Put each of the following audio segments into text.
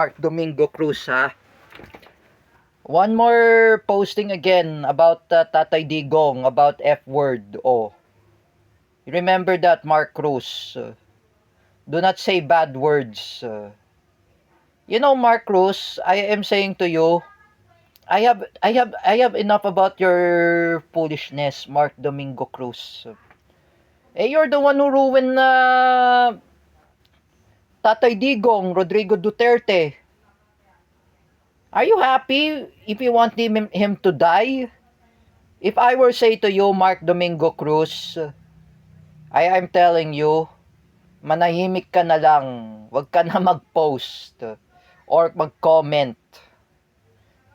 Mark Domingo Cruz, ha? One more posting again about Tatay Digong, about F-word. Oh, you remember that, Mark Cruz? Do not say bad words. Mark Cruz, I am saying to you, I have enough about your foolishness, Mark Domingo Cruz. You're the one who ruined Tatay Digong, Rodrigo Duterte. Are you happy if you want him to die? If I were say to you, Mark Domingo Cruz, I'm telling you, manahimik ka na lang. Huwag ka na mag-post or mag-comment.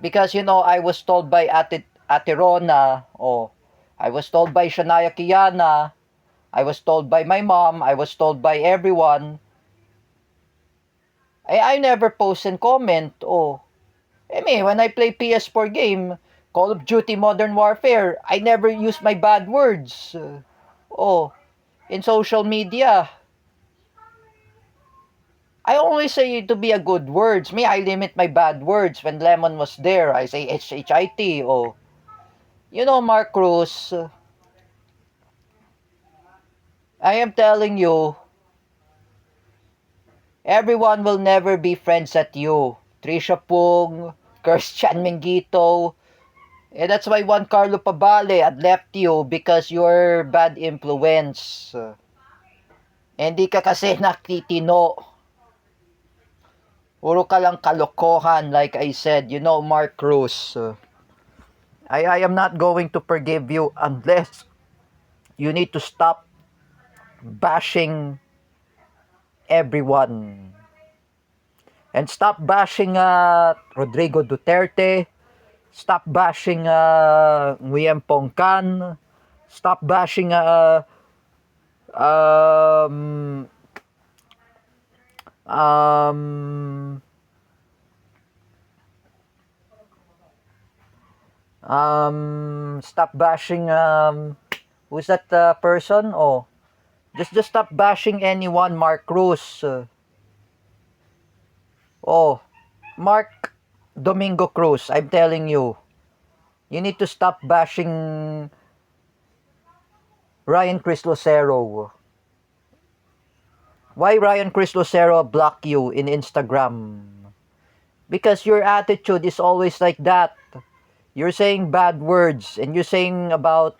Because, I was told by Ate Rona, I was told by Shania Kiana, I was told by my mom, I was told by everyone. I never post and comment. When I play PS4 game, Call of Duty Modern Warfare, I never use my bad words. In social media, I always say to be a good words. I limit my bad words. When Lemon was there, I say HHIT. Mark Cruz, I am telling you, everyone will never be friends at you. Trisha Pung, Christian Mengito. That's why Juan Carlo Pabale had left you because you're bad influence. Hindi ka kasi nakitino. Puro ka lang kalokohan, like I said. Mark Cruz. I am not going to forgive you unless you need to stop bashing everyone. And stop bashing Rodrigo Duterte. Stop bashing Nguyen Pong Can. Stop bashing um, um, stop bashing who's that person? Just stop bashing anyone, Mark Cruz. Mark Domingo Cruz, I'm telling you, you need to stop bashing Ryan Chris Lucero. Why Ryan Chris Lucero block you in Instagram? Because your attitude is always like that. You're saying bad words and you're saying about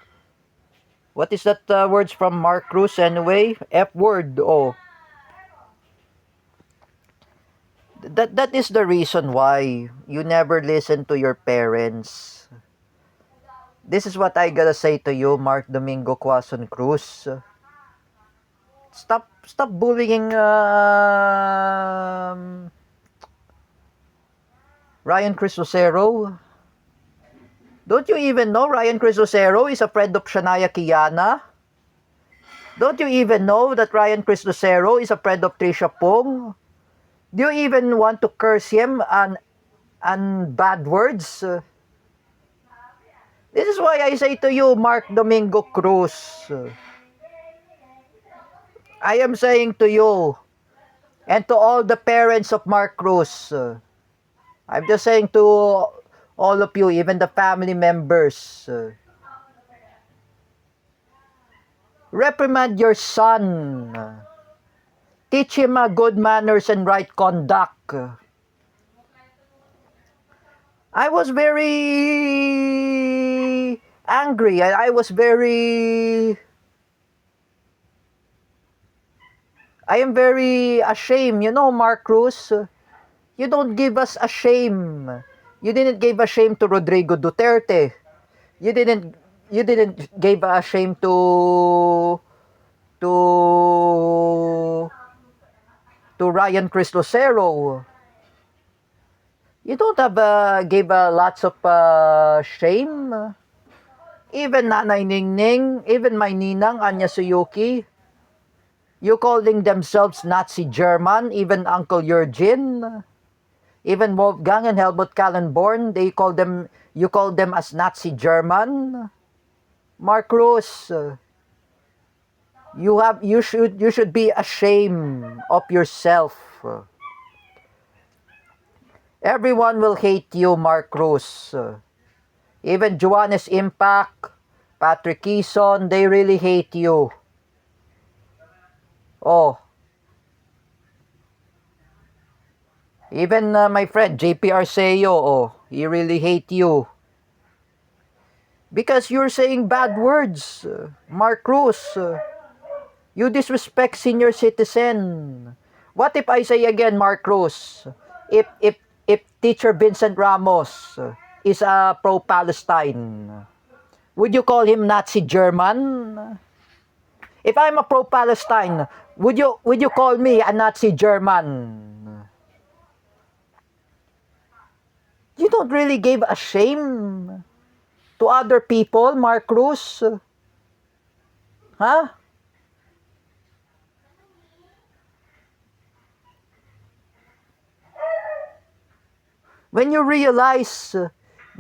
what is that words from Mark Cruz anyway? F word. That is the reason why you never listen to your parents. This is what I gotta say to you, Mark Domingo Quason Cruz. Stop bullying Ryan Chris Lucero. Don't you even know Ryan Chris Lucero is a friend of Shania Kiana? Don't you even know that Ryan Chris Lucero is a friend of Trisha Pong? Do you even want to curse him and bad words? This is why I say to you, Mark Domingo Cruz. I am saying to you and to all the parents of Mark Cruz, I'm just saying to all of you, even the family members, reprimand your son. Teach him good manners and right conduct. I was very angry. I am very ashamed. Mark Cruz, you don't give us a shame. You didn't give a shame to Rodrigo Duterte. You didn't give a shame to Ryan Chris Lucero. You don't have give lots of shame. Even Nanay Ningning, even my Ninang Anya Suyuki, you calling themselves Nazi German, even Uncle Eugene, even Wolfgang and Helmut Kallenborn, you call them as Nazi German. Mark Cruz, you should be ashamed of yourself. Everyone will hate you, Mark Cruz. Even Juanes Impact, Patrick Quezon, they really hate you. Oh. Even my friend, JP Arceo, oh, he really hate you. Because you're saying bad words, Mark Cruz. You disrespect senior citizen. What if I say again, Mark Cruz? If Teacher Vincent Ramos is a pro-Palestine, would you call him Nazi German? If I'm a pro-Palestine, would you call me a Nazi German? You don't really give a shame to other people, Mark Cruz. Huh? When you realize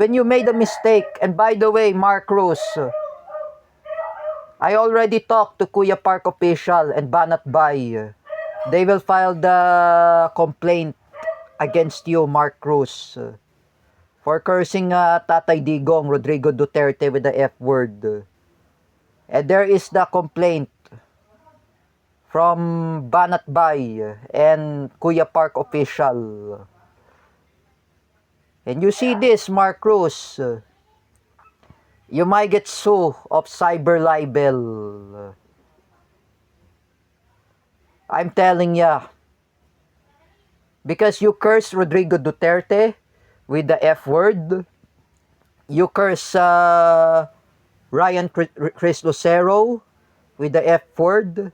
when you made a mistake, and by the way, Mark Cruz, I already talked to Kuya Park official and Banat Bay. They will file the complaint against you, Mark Cruz, for cursing Tatay Digong Rodrigo Duterte with the F word. And there is the complaint from Banat Bay and Kuya Park official. And you see this, Mark Cruz, you might get sued of cyber libel. I'm telling ya. Because you curse Rodrigo Duterte with the F word. You curse Ryan Chris Lucero with the F word.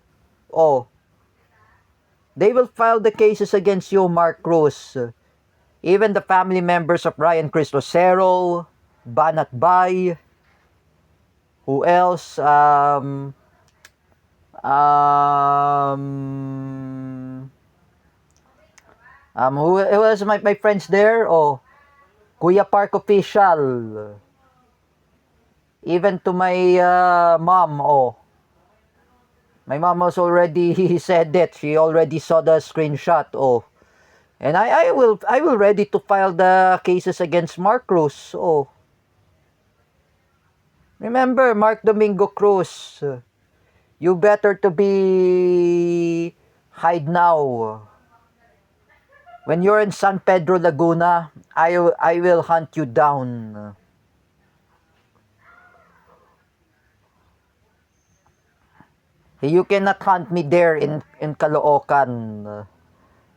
Oh. They will file the cases against you, Mark Cruz. Even the family members of Ryan Chris Lucero, Banat Bay, who else? Who else my friends there? Oh, Kuya Park official. Even to my mom, oh. My mom was already said that. She already saw the screenshot, oh. And I will ready to file the cases against Mark Cruz, oh. Remember, Mark Domingo Cruz, you better to be hide now. When you're in San Pedro, Laguna, I will hunt you down. You cannot hunt me there in Caloocan.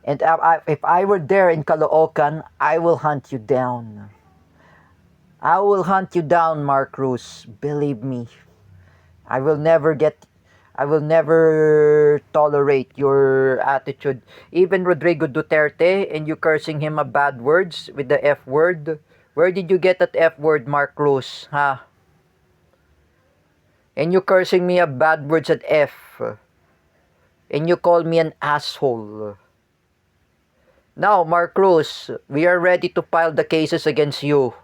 And if I were there in Caloocan, I will hunt you down. I will hunt you down, Mark Cruz. Believe me. I will never tolerate your attitude. Even Rodrigo Duterte and you cursing him a bad words with the F word. Where did you get that F word, Mark Cruz? Huh? And you cursing me a bad words at F. And you call me an asshole. Now, Mark Cruz, we are ready to file the cases against you.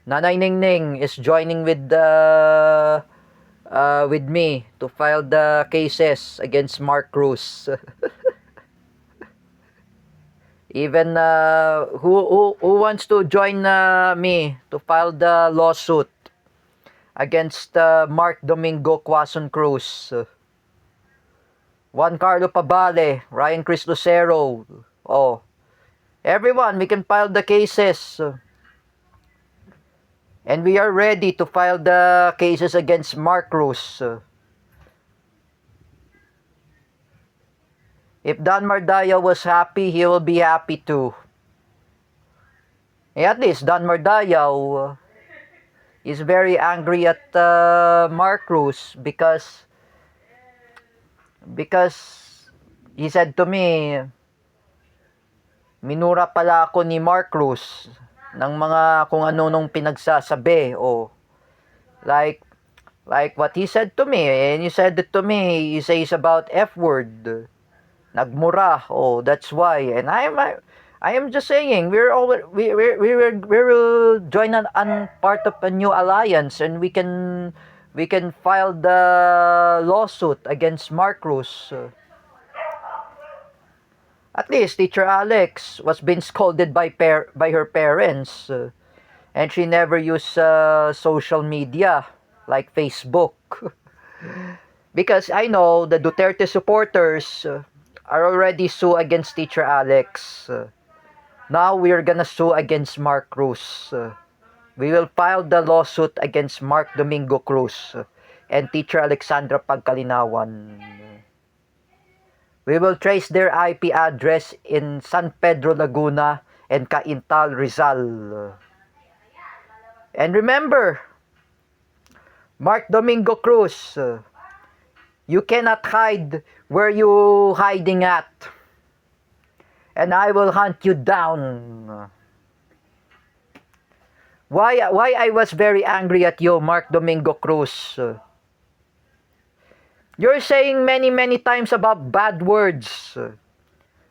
Nanay Ningning is joining with me to file the cases against Mark Cruz. Even who wants to join me to file the lawsuit against Mark Domingo Quezon Cruz, Juan Carlo Pabale, Ryan Chris Lucero, oh, everyone, we can file the cases. And we are ready to file the cases against Mark Cruz. If Don Mardaya was happy, he will be happy too. At least Don Mardaya is very angry at Mark Cruz because he said to me, minura pala ako ni Mark Cruz ng mga kung ano nung pinagsasabi, oh. Like what he said to me, and he said it to me, he says about F word. Nagmura, oh, that's why. And I am just saying, we will join an part of a new alliance, and we can file the lawsuit against Mark Cruz. At least Teacher Alex was being scolded by her parents, and she never used social media like Facebook. Because I know the Duterte supporters are already sue against Teacher Alex. Now we're gonna sue against Mark Cruz. We will file the lawsuit against Mark Domingo Cruz and Teacher Alexandra Pagkalinawan. We will trace their IP address in San Pedro, Laguna and Caintal, Rizal. And remember, Mark Domingo Cruz, you cannot hide where you hiding at. And I will hunt you down. Why I was very angry at you, Mark Domingo Cruz? You're saying many times about bad words.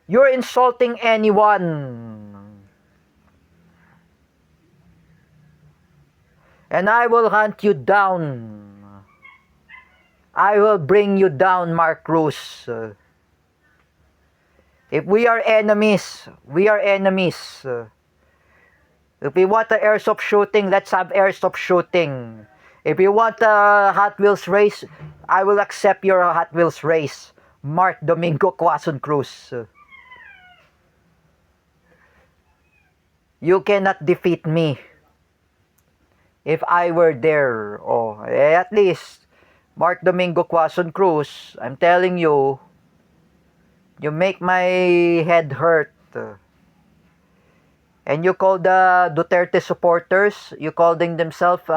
You're insulting anyone. And I will hunt you down. I will bring you down, Mark Cruz. If we are enemies, we are enemies. If we want an airsoft shooting, let's have airsoft shooting. If you want a Hot Wheels race, I will accept your Hot Wheels race. Mark Domingo Quezon Cruz. You cannot defeat me. If I were there, at least, Mark Domingo Quezon Cruz, I'm telling you, you make my head hurt. And you call the Duterte supporters, you calling themselves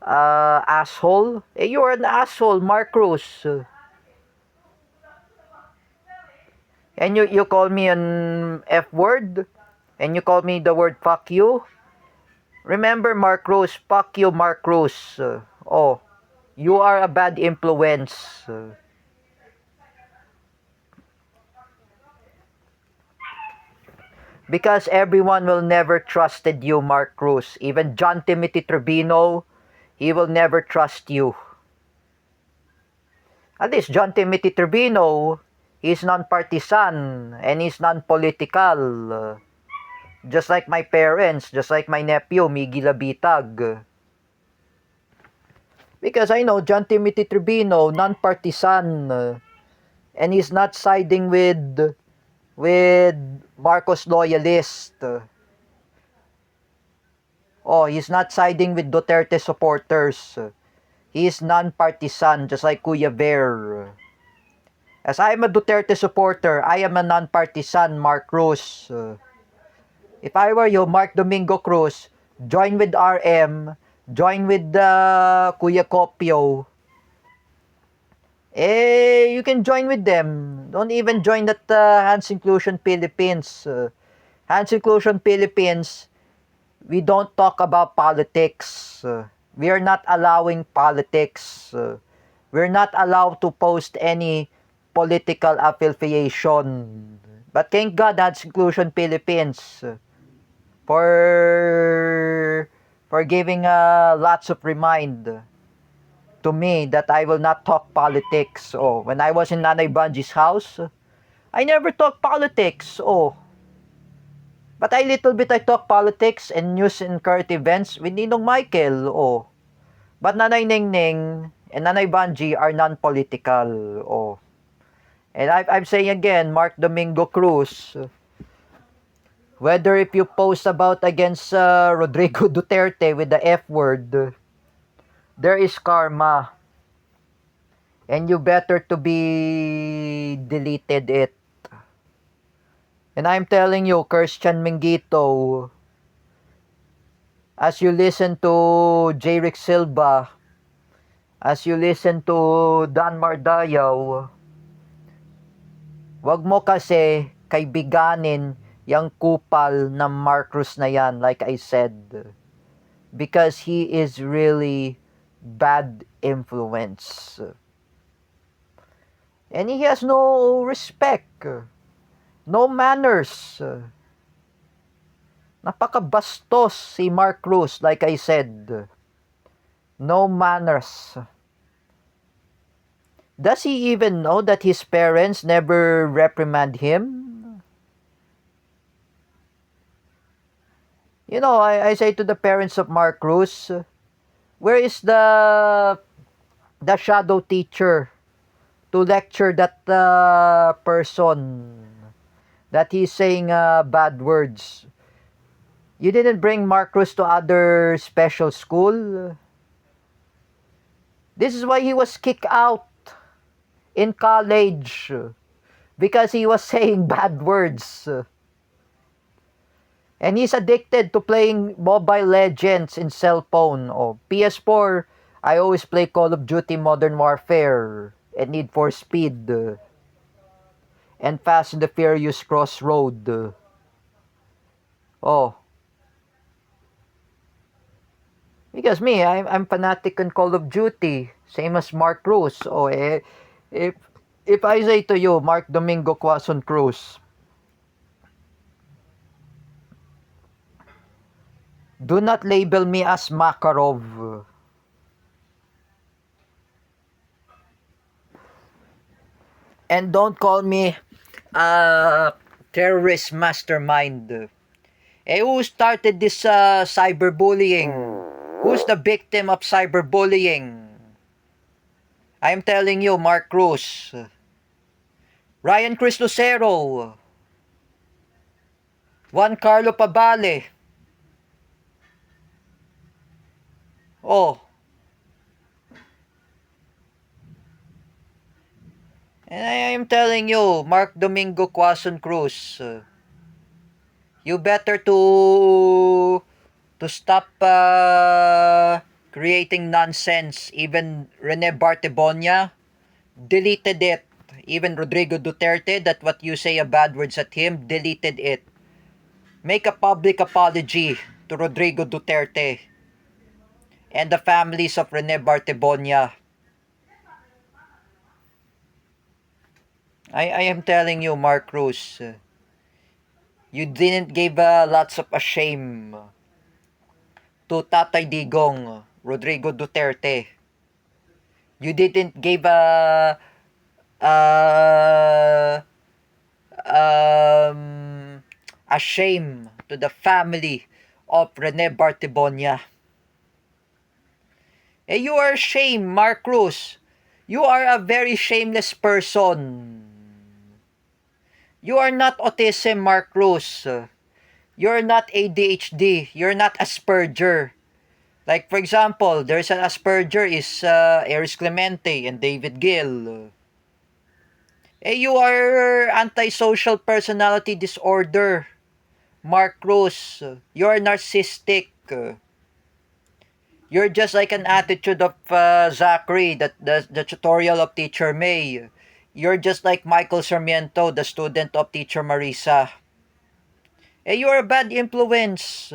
asshole? You're an asshole, Mark Cruz. And you call me an F word? And you call me the word fuck you? Remember, Mark Cruz, fuck you, Mark Cruz. You are a bad influence. Because everyone will never trusted you, Mark Cruz. Even John Timothy Trevino, he will never trust you. At least John Timothy Trevino, he's non-partisan and he's non-political. Just like my parents, just like my nephew, Miggy Labitag. Because I know John Timothy Trevino, non-partisan, and he's not siding with Marcos loyalist. He's not siding with Duterte supporters. He is non-partisan, just like Kuya Bear. As I am a Duterte supporter, I am a non-partisan, Mark Cruz. If I were you, Mark Domingo Cruz, join with RM, join with Kuya Kopio. You can join with them. Don't even join that Hands Inclusion Philippines. Hands Inclusion Philippines, we don't talk about politics. We are not allowing politics. We're not allowed to post any political affiliation. But thank God Hands Inclusion Philippines for giving lots of remind to me that I will not talk politics. When I was in Nanay Banji's house, I never talk politics. But I talk politics and news and current events with Ninong Michael. But Nanay Ningning and Nanay Banji are non-political. And I'm saying again, Mark Domingo Cruz, whether if you post about against Rodrigo Duterte with the F word, there is karma. And you better to be deleted it. And I'm telling you, Christian Mingito, as you listen to J. Rick Silva, as you listen to Dan Mardayaw, wag mo kasi kaibiganin yung kupal ng Mark Cruz na yan, like I said. Because he is really bad influence. And he has no respect. No manners. Napakabastos si Mark Cruz, like I said. No manners. Does he even know that his parents never reprimand him? You know, I say to the parents of Mark Cruz, where is the shadow teacher to lecture that person that he's saying bad words? You didn't bring Mark Cruz to other special school. This is why he was kicked out in college, because he was saying bad words. And he's addicted to playing Mobile Legends in cell phone. Oh, PS4, I always play Call of Duty Modern Warfare and Need for Speed and Fast and the Furious Crossroad. Oh, because me, I'm fanatic in Call of Duty, same as Mark Cruz. Oh, if if I say to you, Mark Domingo Quazon Cruz, do not label me as Makarov. And don't call me terrorist mastermind. Who started this cyberbullying? Who's the victim of cyberbullying? I'm telling you, Mark Cruz, Ryan Chris Lucero, Juan Carlo Pabale. Oh, and I am telling you, Mark Domingo Quazon Cruz, you better to stop creating nonsense. Even Rene Bartebonia deleted it. Even Rodrigo Duterte, that what you say a bad words at him, deleted it. Make a public apology to Rodrigo Duterte and the families of Rene Bartebonia. I am telling you, Mark Cruz, you didn't give lots of a shame to Tatay Digong, Rodrigo Duterte. You didn't give uh, a shame to the family of Rene Bartebonia. You are ashamed, Mark Cruz. You are a very shameless person. You are not autism, Mark Cruz. You're not ADHD. You're not Asperger. Like, for example, there's an Asperger is Eris Clemente and David Gill. You are antisocial personality disorder, Mark Cruz. You're narcissistic. You're just like an attitude of Zachary, the tutorial of Teacher May. You're just like Michael Sarmiento, the student of Teacher Marisa. You are a bad influence.